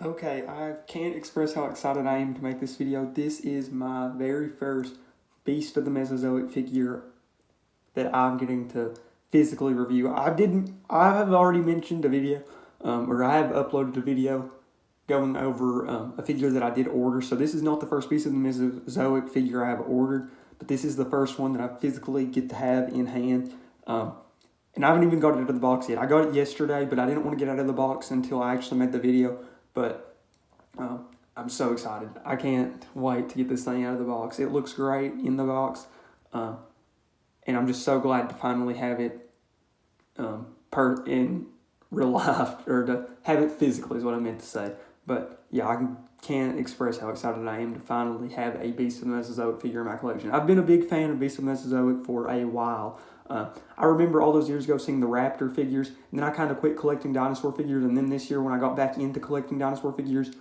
Okay, I can't express how excited I am to make this video. This is my very first Beast of the Mesozoic figure that I'm getting to physically review. I have already mentioned a video, or I have uploaded a video going over a figure that I did order. So this is not the first Beast of the Mesozoic figure I have ordered, but this is the first one that I physically get to have in hand. And I haven't even got it out of the box yet. I got it yesterday, but I didn't want to get out of the box until I actually made the video. But I'm so excited. I can't wait to get this thing out of the box. It looks great in the box. And I'm just so glad to finally have it in real life, or to have it physically is what I meant to say. But yeah, I can't express how excited I am to finally have a Beast of the Mesozoic figure in my collection. I've been a big fan of Beast of the Mesozoic for a while. I remember all those years ago seeing the raptor figures, and then I kind of quit collecting dinosaur figures, and then this year when I got back into collecting dinosaur figures,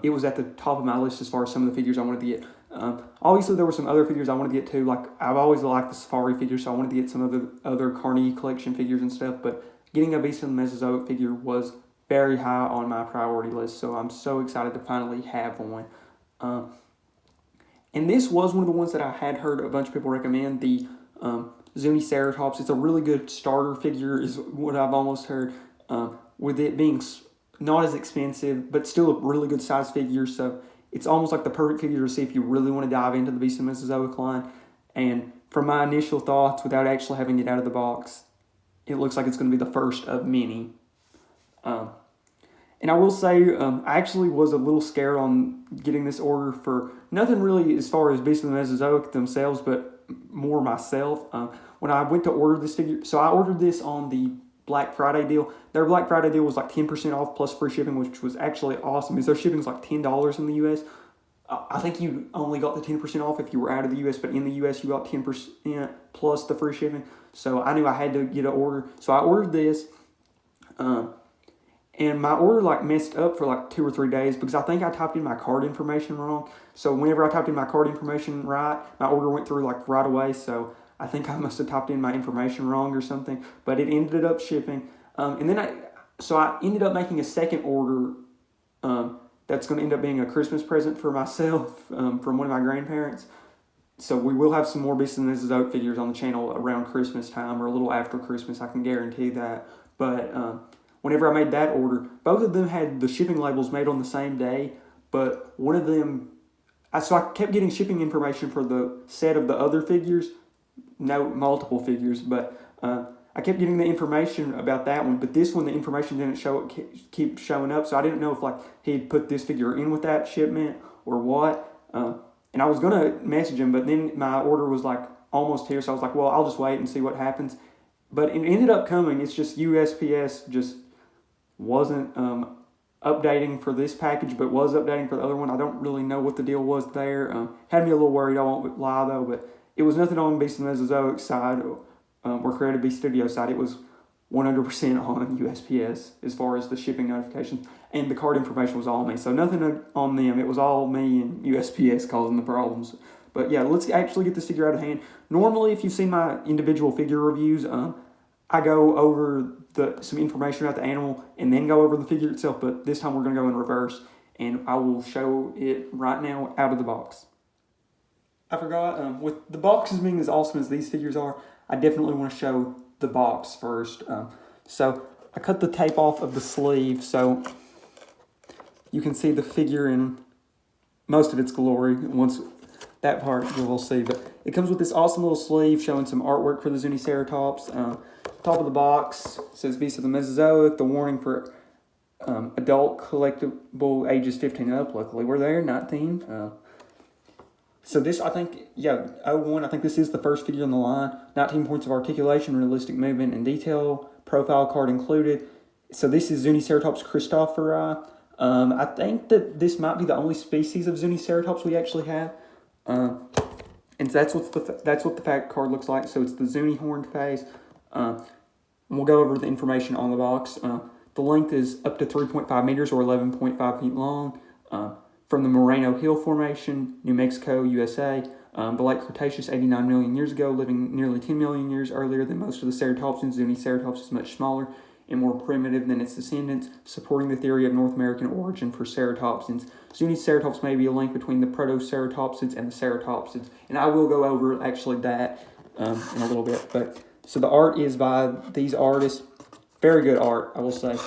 it was at the top of my list as far as some of the figures I wanted to get. Obviously, there were some other figures I wanted to get too. Like, I've always liked the safari figures, so I wanted to get some of the other Carnegie collection figures and stuff, but getting a Beast of the Mesozoic figure was very high on my priority list, so I'm so excited to finally have one. And this was one of the ones that I had heard a bunch of people recommend, the Zuniceratops. It's a really good starter figure is what I've almost heard, with it being not as expensive, but still a really good size figure. So it's almost like the perfect figure to see if you really want to dive into the Beast of the Mesozoic line. And from my initial thoughts, without actually having it out of the box, it looks like it's going to be the first of many. And I will say, I actually was a little scared on getting this order for nothing really as far as Beast of the Mesozoic themselves, but more myself. When I went to order this figure, so I ordered this on the Black Friday deal. Their Black Friday deal was like 10% off plus free shipping, which was actually awesome, because their shipping was like $10 in the U.S. I think you only got the 10% off if you were out of the U.S., but in the U.S. you got 10% plus the free shipping. So I knew I had to get an order. So I ordered this, and my order like messed up for like 2 or 3 days because I think I typed in my card information wrong. So whenever I typed in my card information right, my order went through like right away. So I think I must have typed in my information wrong or something, but it ended up shipping. And then I ended up making a second order that's going to end up being a Christmas present for myself from one of my grandparents. So we will have some more Beast of the Mesozoic figures on the channel around Christmas time or a little after Christmas. I can guarantee that. But whenever I made that order, both of them had the shipping labels made on the same day, but one of them, so I kept getting shipping information for the set of the other figures, no multiple figures, but I kept getting the information about that one, but this one, the information didn't keep showing up, so I didn't know if like he'd put this figure in with that shipment or what, and I was going to message him, but then my order was like almost here, so I was like, well, I'll just wait and see what happens. But it ended up coming. It's just USPS just wasn't updating for this package, but was updating for the other one. I don't really know what the deal was there. Had me a little worried, I won't lie though, but it was nothing on Beast of the Mesozoic side or Creative Beast Studio side. It was 100% on USPS as far as the shipping notifications, and the card information was all me. So nothing on them. It was all me and USPS causing the problems. But yeah, let's actually get this figure out of hand. Normally, if you've seen my individual figure reviews, I go over some information about the animal and then go over the figure itself, but this time we're going to go in reverse, and I will show it right now out of the box. I forgot, with the boxes being as awesome as these figures are, I definitely want to show the box first. So I cut the tape off of the sleeve so you can see the figure in most of its glory. Once that part you will see, but it comes with this awesome little sleeve showing some artwork for the Zuniceratops. Top of the box says Beast of the Mesozoic, the warning for adult collectible ages 15 and up. Luckily we're there, 19. So this, I think, yeah, 01, I think this is the first figure in the line. 19 points of articulation, realistic movement and detail, profile card included. So this is Zuniceratops christopheri. I think that this might be the only species of Zuniceratops we actually have. And that's what the fact card looks like. So it's the Zuni horned phase. We'll go over the information on the box. The length is up to 3.5 meters or 11.5 feet long. From the Moreno Hill Formation, New Mexico, USA. The late Cretaceous, 89 million years ago, living nearly 10 million years earlier than most of the ceratopsians. Zuniceratops is much smaller and more primitive than its descendants, supporting the theory of North American origin for ceratopsians. Zuniceratops may be a link between the proto-ceratopsids and the ceratopsids, and I will go over actually that in a little bit. But so the art is by these artists, very good art, I will say. And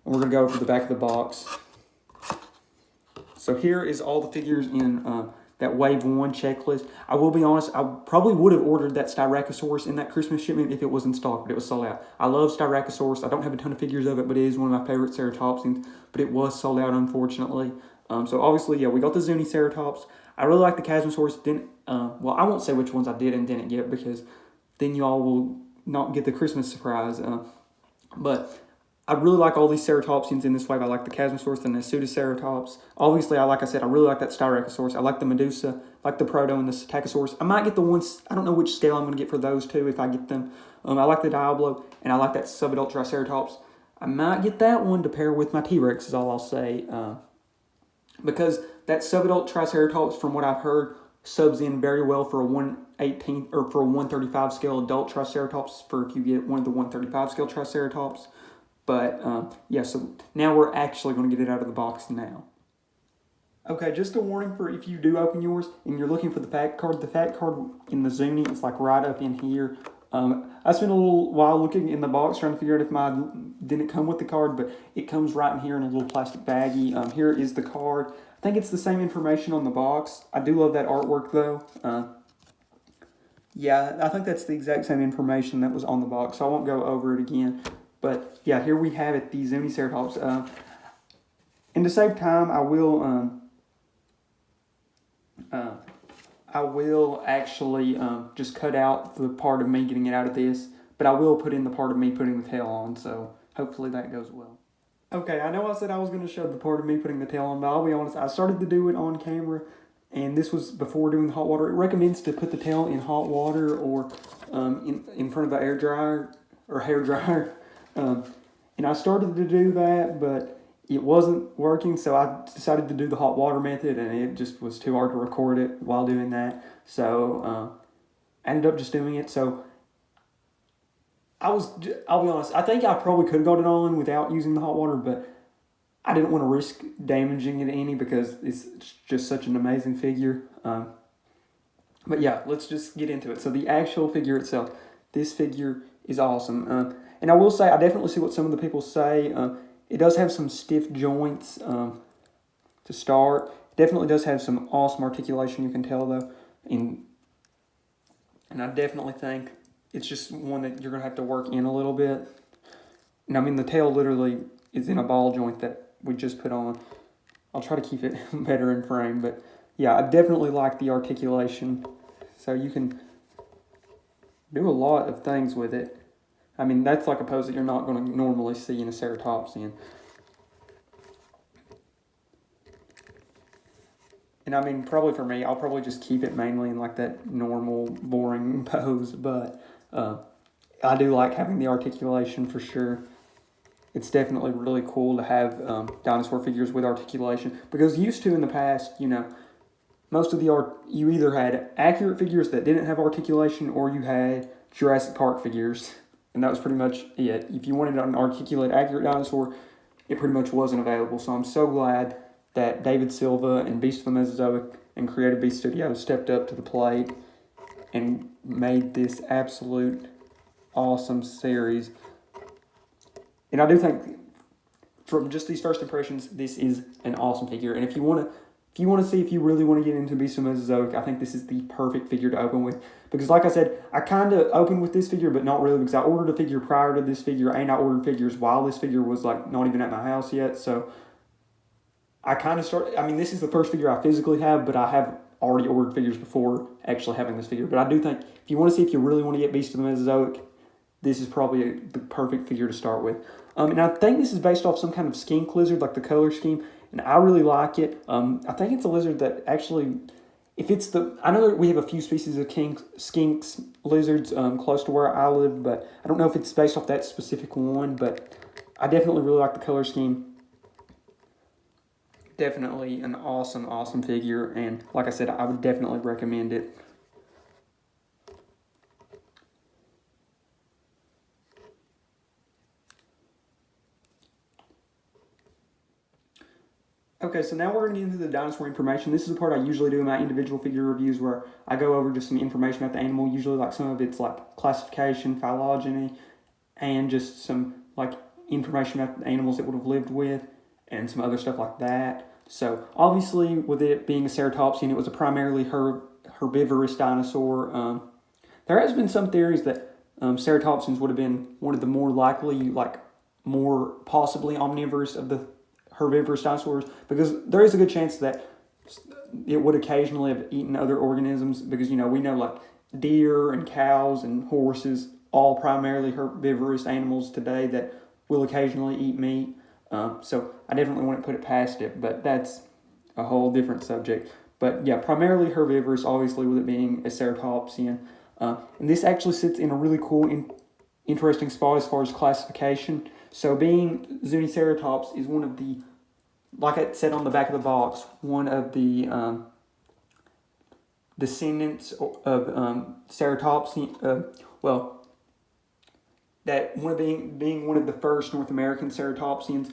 we're going to go over the back of the box. So here is all the figures in that Wave 1 checklist. I will be honest, I probably would have ordered that Styracosaurus in that Christmas shipment if it was in stock, but it was sold out. I love Styracosaurus. I don't have a ton of figures of it, but it is one of my favorite ceratopsians, but it was sold out, unfortunately. So obviously, yeah, we got the Zuniceratops. I really like the Chasmosaurus. Well, I won't say which ones I did and didn't get because then y'all will not get the Christmas surprise. But I really like all these ceratopsians in this wave. I like the Chasmosaurus and the Pseudoceratops. Obviously, like I said, I really like that Styracosaurus. I like the Medusa, like the Proto and the Psittacosaurus. I might get the ones, I don't know which scale I'm going to get for those two if I get them. I like the Diablo, and I like that subadult Triceratops. I might get that one to pair with my T-Rex is all I'll say. Because that subadult Triceratops, from what I've heard, subs in very well for a 1/18 or for a 1/35 scale adult Triceratops for if you get one of the 1/35 scale Triceratops. But, yeah, so now we're actually going to get it out of the box now. Okay, just a warning for if you do open yours and you're looking for the fact card in the Zuni is like right up in here. I spent a little while looking in the box trying to figure out if mine didn't come with the card, but it comes right in here in a little plastic baggie. Here is the card. I think it's the same information on the box. I do love that artwork, though. Yeah, I think that's the exact same information that was on the box, so I won't go over it again. But yeah, here we have it, the Zuniceratops. And to save time, I will actually just cut out the part of me getting it out of this, but I will put in the part of me putting the tail on, so hopefully that goes well. Okay, I know I said I was going to show the part of me putting the tail on, but I'll be honest, I started to do it on camera, and this was before doing the hot water. It recommends to put the tail in hot water or in front of an air dryer or hair dryer. And I started to do that, but it wasn't working, so I decided to do the hot water method, and it just was too hard to record it while doing that. So I ended up just doing it. So I'll be honest, I think I probably could have got it on without using the hot water, but I didn't want to risk damaging it any because it's just such an amazing figure. But yeah, let's just get into it. So the actual figure itself, this figure is awesome. And I will say, I definitely see what some of the people say. It does have some stiff joints to start. It definitely does have some awesome articulation, you can tell, though. And I definitely think it's just one that you're going to have to work in a little bit. And I mean, the tail literally is in a ball joint that we just put on. I'll try to keep it better in frame. But yeah, I definitely like the articulation. So you can do a lot of things with it. I mean, that's like a pose that you're not going to normally see in a ceratopsian. And I mean, probably for me, I'll probably just keep it mainly in like that normal, boring pose. But I do like having the articulation for sure. It's definitely really cool to have dinosaur figures with articulation. Because used to in the past, you know, most of the art, you either had accurate figures that didn't have articulation or you had Jurassic Park figures. And that was pretty much it. If you wanted an articulate, accurate dinosaur, it pretty much wasn't available. So I'm so glad that David Silva and Beast of the Mesozoic and Creative Beast Studios stepped up to the plate and made this absolute awesome series. And I do think, from just these first impressions, this is an awesome figure. And if you want to see if you really want to get into Beast of the Mesozoic, I think this is the perfect figure to open with. Because like I said, I kind of opened with this figure, but not really, because I ordered a figure prior to this figure, and I ordered figures while this figure was like not even at my house yet. So I kind of started, I mean, this is the first figure I physically have, but I have already ordered figures before actually having this figure. But I do think if you want to see if you really want to get Beast of the Mesozoic, this is probably the perfect figure to start with. And I think this is based off some kind of skink lizard, like the color scheme. And I really like it. I think it's a lizard that actually, I know that we have a few species of skinks lizards close to where I live, but I don't know if it's based off that specific one, but I definitely really like the color scheme. Definitely an awesome, awesome figure, and like I said, I would definitely recommend it. Okay, so now we're going to get into the dinosaur information. This is the part I usually do in my individual figure reviews where I go over just some information about the animal, usually like some of its like classification, phylogeny, and just some like information about the animals it would have lived with and some other stuff like that. So obviously with it being a ceratopsian, it was a primarily herbivorous dinosaur. There has been some theories that ceratopsians would have been one of the more likely, like more possibly omnivorous of the herbivorous dinosaurs, because there is a good chance that it would occasionally have eaten other organisms, because we know like deer and cows and horses, all primarily herbivorous animals today that will occasionally eat meat. So I definitely wouldn't put it past it, but that's a whole different subject. But yeah, primarily herbivorous, obviously, with it being a ceratopsian. And this actually sits in a really cool, interesting spot as far as classification. So being Zuniceratops is one of the, like I said on the back of the box, one of the descendants of ceratopsian, that one of being one of the first North American ceratopsians.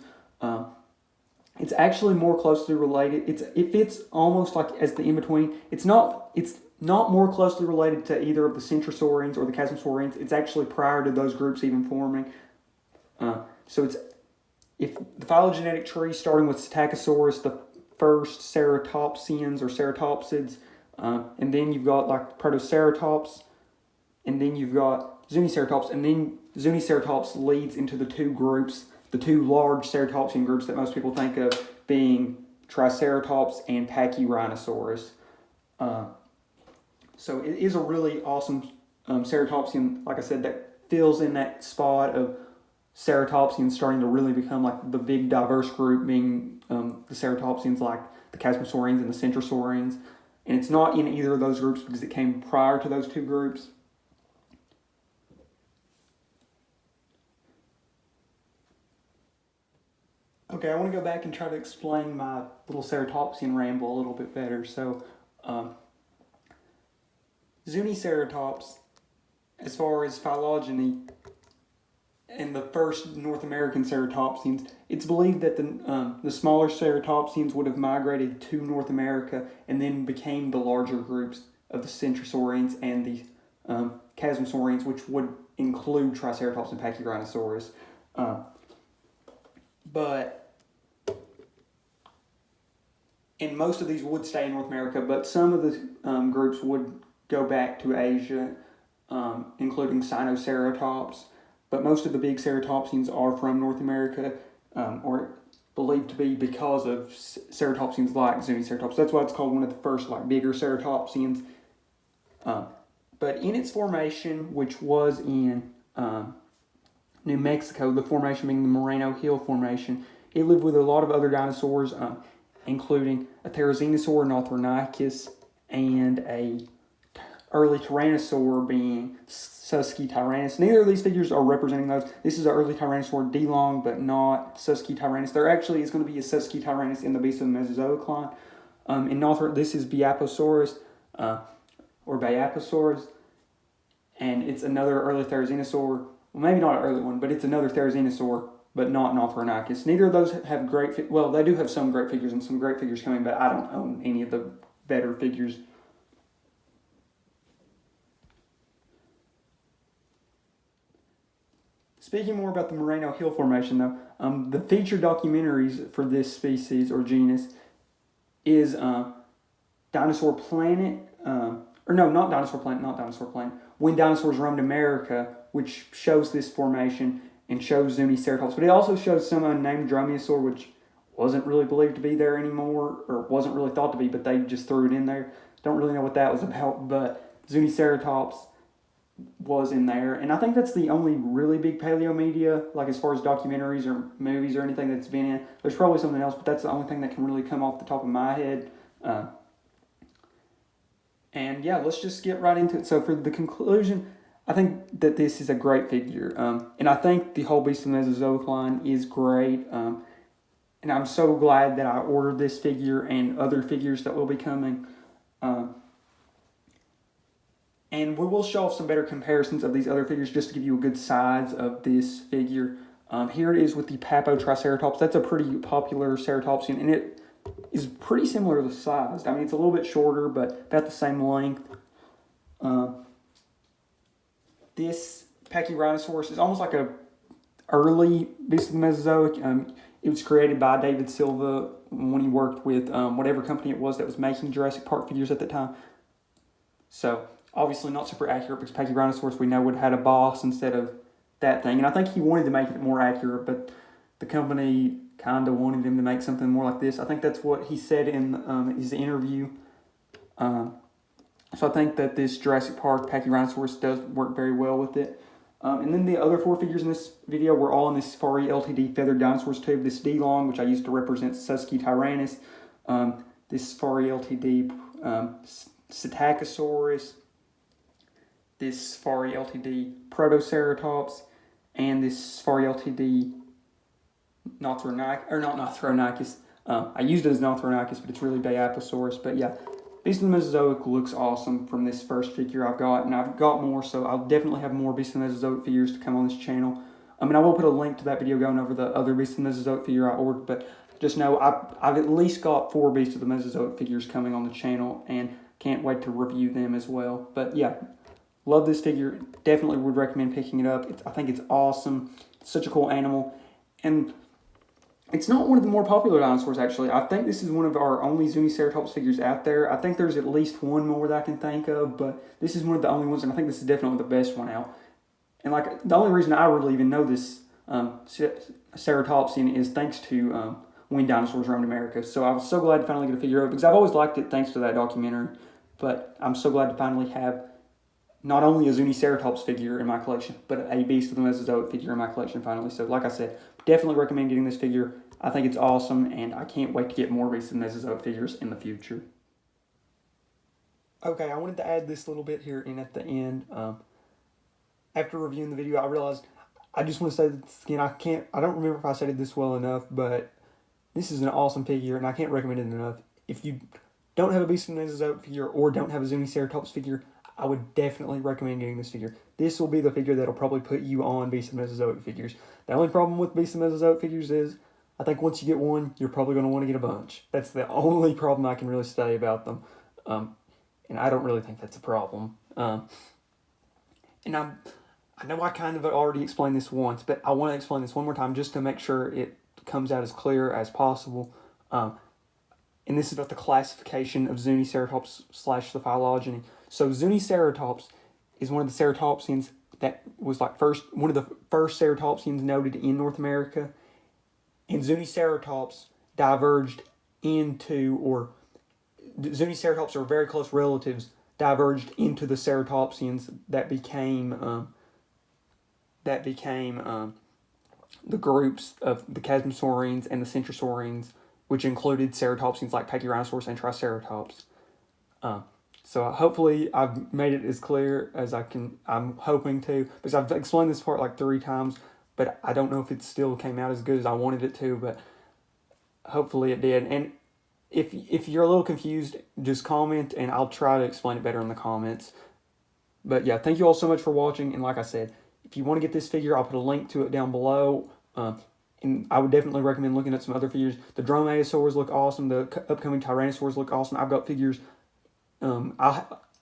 It's actually more closely related. It fits almost like as the in between. It's not more closely related to either of the centrosaurians or the chasmosaurians. It's actually prior to those groups even forming. So it's, if the phylogenetic tree starting with Psittacosaurus, the first ceratopsians or ceratopsids, and then you've got like Protoceratops, and then you've got Zuniceratops, and then Zuniceratops leads into the two groups, the two large ceratopsian groups that most people think of being Triceratops and Pachyrhinosaurus. So it is a really awesome ceratopsian, like I said, that fills in that spot of ceratopsians starting to really become like the big diverse group, being the ceratopsians like the chasmosaurians and the centrosaurians. And it's not in either of those groups because it came prior to those two groups. Okay, I want to go back and try to explain my little ceratopsian ramble a little bit better. So, Zuniceratops, as far as phylogeny, and the first North American ceratopsians, it's believed that the smaller ceratopsians would have migrated to North America and then became the larger groups of the centrosaurians and the chasmosaurians, which would include Triceratops and Pachyrhinosaurus. And most of these would stay in North America, but some of the groups would go back to Asia, including Sinoceratops. But most of the big ceratopsians are from North America, or believed to be because of ceratopsians like Zuniceratops. That's why it's called one of the first like bigger ceratopsians. But in its formation, which was in New Mexico, the formation being the Moreno Hill Formation, it lived with a lot of other dinosaurs, including a Therizinosaur, an Ornithorhynchus, and a early Tyrannosaur being Susquityrannus. Neither of these figures are representing those. This is an early Tyrannosaur D-long, but not Susquityrannus. There actually is going to be a Susquityrannus in the beast of the Mesozoic line. This is Biaposaurus, or Biaposaurus, and it's another early Therizinosaur. Well, maybe not an early one, but it's another Therizinosaur, but not an Ornithorhynchus. Neither of those have great, they do have some great figures and some great figures coming, but I don't own any of the better figures. Speaking more about the Moreno Hill Formation, though, the feature documentaries for this species or genus is Dinosaur Planet, not Dinosaur Planet, When Dinosaurs Roamed America, which shows this formation and shows Zuniceratops, but it also shows some unnamed Dromaeosaur, which wasn't really believed to be there anymore, or wasn't really thought to be, but they just threw it in there. Don't really know what that was about, but Zuniceratops was in there, and I think that's the only really big paleo media, like as far as documentaries or movies or anything that's been in. There's probably something else, but that's the only thing that can really come off the top of my head. And yeah, let's just get right into it. So for the conclusion, I think that this is a great figure, and I think the whole Beast of the Mesozoic line is great, and I'm so glad that I ordered this figure and other figures that will be coming. And we will show off some better comparisons of these other figures just to give you a good size of this figure. Here it is with the Papotriceratops. That's a pretty popular ceratopsian, and it is pretty similar to size. I mean, it's a little bit shorter, but about the same length. This Pachyrhinosaurus is almost like a early beast of the Mesozoic. It was created by David Silva when he worked with whatever company it was that was making Jurassic Park figures at the time. So obviously not super accurate because Pachyrhinosaurus we know would have had a boss instead of that thing. And I think he wanted to make it more accurate, but the company kind of wanted him to make something more like this. I think that's what he said in his interview. So I think that this Jurassic Park Pachyrhinosaurus does work very well with it. And then the other 4 figures in this video were all in this Safari LTD Feathered Dinosaurs tube. This D-Long, which I used to represent Susky Tyrannus. This Safari LTD Psittacosaurus. This Safari LTD Protoceratops. And this Safari LTD Nothronicus. I used it as Nothronicus, but it's really Baiaposaurus. But yeah, Beast of the Mesozoic looks awesome from this first figure I've got, and I've got more, so I'll definitely have more Beast of the Mesozoic figures to come on this channel. I mean, I will put a link to that video going over the other Beast of the Mesozoic figure I ordered, but just know I've at least got 4 Beast of the Mesozoic figures coming on the channel, and can't wait to review them as well. But yeah, love this figure. Definitely would recommend picking it up. I think it's awesome. It's such a cool animal, and it's not one of the more popular dinosaurs, actually. I think this is one of our only Zuniceratops figures out there. I think there's at least one more that I can think of, but this is one of the only ones, and I think this is definitely the best one out. And like the only reason I really even know this Ceratopsian is thanks to When Dinosaurs Roamed America. So I was so glad to finally get a figure of it, because I've always liked it thanks to that documentary. But I'm so glad to finally have not only a Zuniceratops figure in my collection, but a Beast of the Mesozoic figure in my collection finally. So like I said, definitely recommend getting this figure. I think it's awesome, and I can't wait to get more Beast of the Mesozoic figures in the future. Okay, I wanted to add this little bit here in at the end. After reviewing the video, I realized I just want to say this again. I don't remember if I said it this well enough, but this is an awesome figure, and I can't recommend it enough. If you don't have a Beast of the Mesozoic figure or don't have a Zuniceratops figure, I would definitely recommend getting this figure. This will be the figure that'll probably put you on Beast of the Mesozoic figures. The only problem with Beast of the Mesozoic figures is, I think once you get one, you're probably going to want to get a bunch. That's the only problem I can really say about them. And I don't really think that's a problem. And I know I kind of already explained this once, but I want to explain this one more time just to make sure it comes out as clear as possible. And this is about the classification of Zuniceratops / the phylogeny. So Zuniceratops is one of the ceratopsians that was like one of the first ceratopsians noted in North America. And Zuniceratops diverged into, or Zuniceratops are very close relatives, diverged into the ceratopsians that became the groups of the Chasmosaurines and the Centrosaurines, which included ceratopsians like Pachyrhinosaurus and Triceratops. So hopefully I've made it as clear as I can. I'm hoping to, because I've explained this part like 3 times, but I don't know if it still came out as good as I wanted it to, but hopefully it did. And if you're a little confused, just comment, and I'll try to explain it better in the comments. But yeah, thank you all so much for watching, and like I said, if you want to get this figure, I'll put a link to it down below. And I would definitely recommend looking at some other figures. The Dromaeosaurs look awesome. The upcoming Tyrannosaurs look awesome. I've got figures. Whenever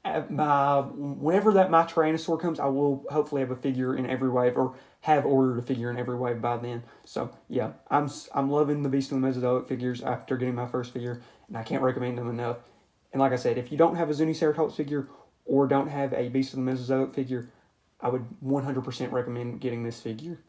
my Tyrannosaur comes, I will hopefully have a figure in every wave, or have ordered a figure in every wave by then. So yeah, I'm loving the Beast of the Mesozoic figures after getting my first figure, and I can't recommend them enough. And like I said, if you don't have a Zuniceratops figure or don't have a Beast of the Mesozoic figure, I would 100% recommend getting this figure.